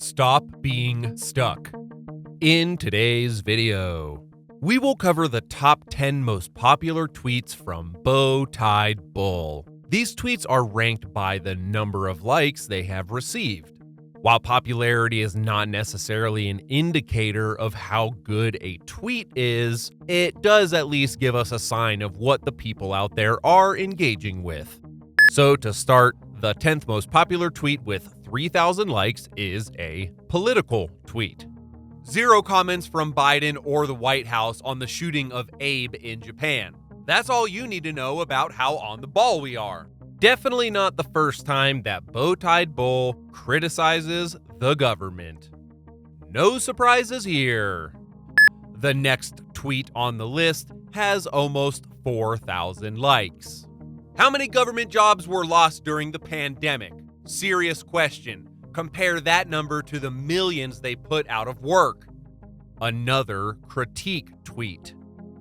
Stop being stuck. In today's video, we will cover the top 10 most popular tweets from BowTiedBull. These tweets are ranked by the number of likes they have received. While popularity is not necessarily an indicator of how good a tweet is, it does at least give us a sign of what the people out there are engaging with. So to start, the 10th most popular tweet with 3,000 likes is a political tweet. 0 comments from Biden or the White House on the shooting of Abe in Japan. That's all you need to know about how on the ball we are. Definitely not the first time that BowTiedBull criticizes the government. No surprises here. The next tweet on the list has almost 4,000 likes. How many government jobs were lost during the pandemic? Serious question. Compare that number to the millions they put out of work. Another critique tweet.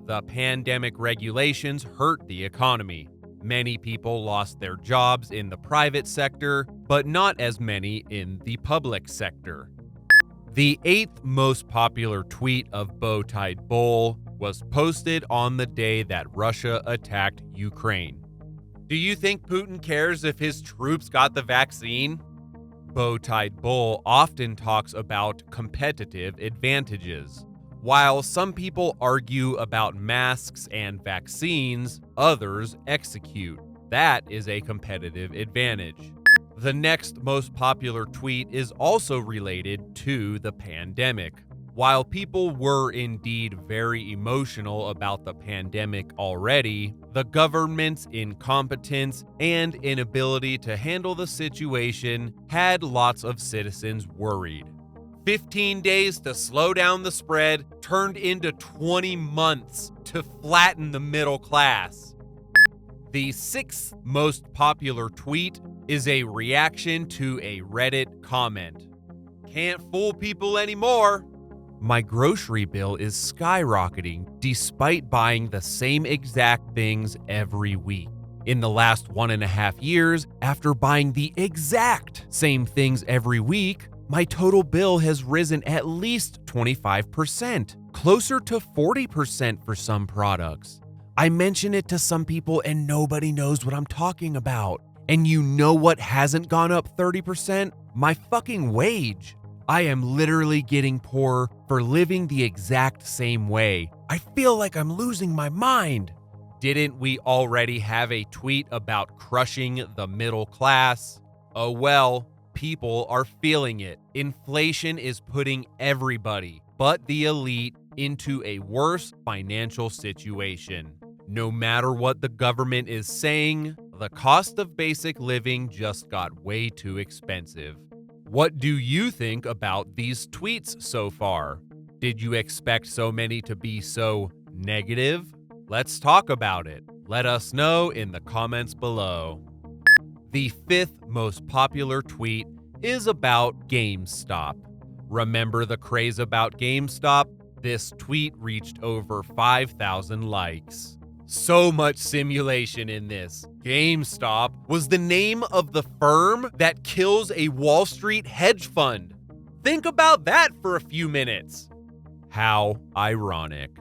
The pandemic regulations hurt the economy. Many people lost their jobs in the private sector, but not as many in the public sector. The 8th most popular tweet of BowTiedBull was posted on the day that Russia attacked Ukraine. Do you think Putin cares if his troops got the vaccine? BowTiedBull often talks about competitive advantages. While some people argue about masks and vaccines, others execute. That is a competitive advantage. The next most popular tweet is also related to the pandemic. While people were indeed very emotional about the pandemic already, the government's incompetence and inability to handle the situation had lots of citizens worried. 15 days to slow down the spread turned into 20 months to flatten the middle class. The 6th most popular tweet is a reaction to a Reddit comment. Can't fool people anymore. My grocery bill is skyrocketing despite buying the same exact things every week. In the last 1.5 years, after buying the exact same things every week, my total bill has risen at least 25%, closer to 40% for some products. I mention it to some people and nobody knows what I'm talking about. And you know what hasn't gone up 30%? My fucking wage. I am literally getting poorer for living the exact same way. I feel like I'm losing my mind. Didn't we already have a tweet about crushing the middle class? Oh well, people are feeling it. Inflation is putting everybody but the elite into a worse financial situation. No matter what the government is saying, the cost of basic living just got way too expensive. What do you think about these tweets so far? Did you expect so many to be so negative? Let's talk about it. Let us know in the comments below. The 5th most popular tweet is about GameStop. Remember the craze about GameStop? This tweet reached over 5,000 likes. So much simulation in this. GameStop was the name of the firm that kills a Wall Street hedge fund. Think about that for a few minutes. How ironic.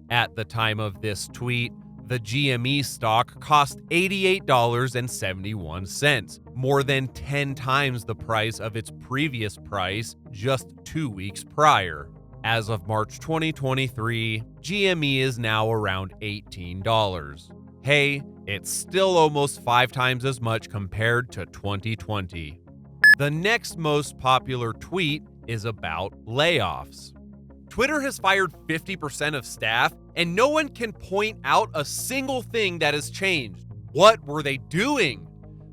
At the time of this tweet, the GME stock cost $88.71, more than 10 times the price of its previous price just 2 weeks prior. As of March 2023, GME is now around $18. Hey, it's still almost 5 times as much compared to 2020. The next most popular tweet is about layoffs. Twitter has fired 50% of staff, and no one can point out a single thing that has changed. What were they doing?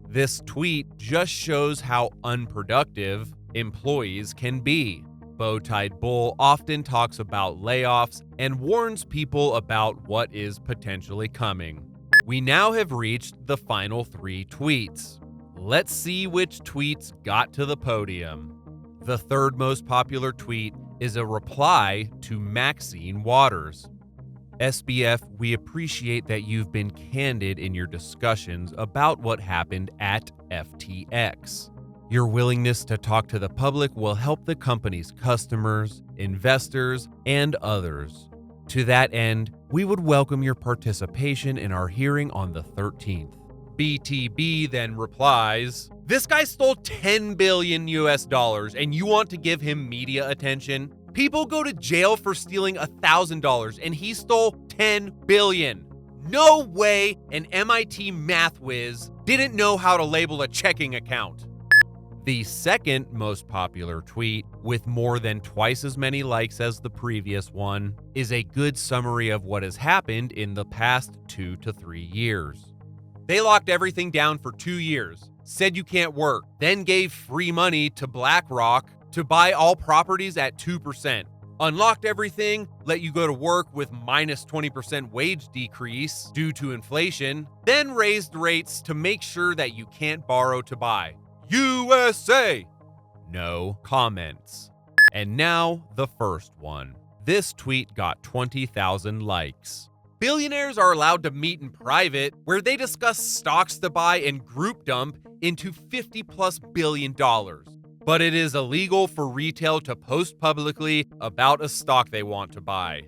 This tweet just shows how unproductive employees can be. BowTiedBull often talks about layoffs and warns people about what is potentially coming. We now have reached the final 3 tweets. Let's see which tweets got to the podium. The 3rd most popular tweet is a reply to Maxine Waters. SBF, we appreciate that you've been candid in your discussions about what happened at FTX. Your willingness to talk to the public will help the company's customers, investors, and others. To that end, we would welcome your participation in our hearing on the 13th. BTB then replies, "This guy stole 10 billion US dollars and you want to give him media attention? People go to jail for stealing $1,000 and he stole 10 billion. No way an MIT math whiz didn't know how to label a checking account." The second most popular tweet, with more than twice as many likes as the previous one, is a good summary of what has happened in the past 2 to 3 years. "They locked everything down for 2 years, said you can't work, then gave free money to BlackRock to buy all properties at 2%. Unlocked everything, let you go to work with minus 20% wage decrease due to inflation, then raised rates to make sure that you can't borrow to buy. USA!" No comments. And now the first one. This tweet got 20,000 likes. "Billionaires are allowed to meet in private where they discuss stocks to buy and group dump into $50+ billion. But it is illegal for retail to post publicly about a stock they want to buy."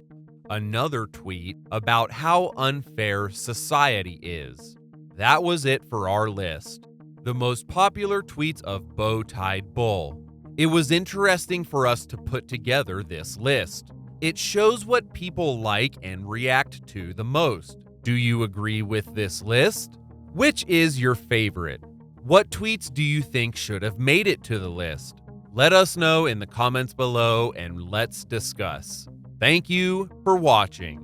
Another tweet about how unfair society is. That was it for our list. The most popular tweets of BowTiedBull. It was interesting for us to put together this list. It shows what people like and react to the most. Do you agree with this list? Which is your favorite? What tweets do you think should have made it to the list? Let us know in the comments below and let's discuss. Thank you for watching.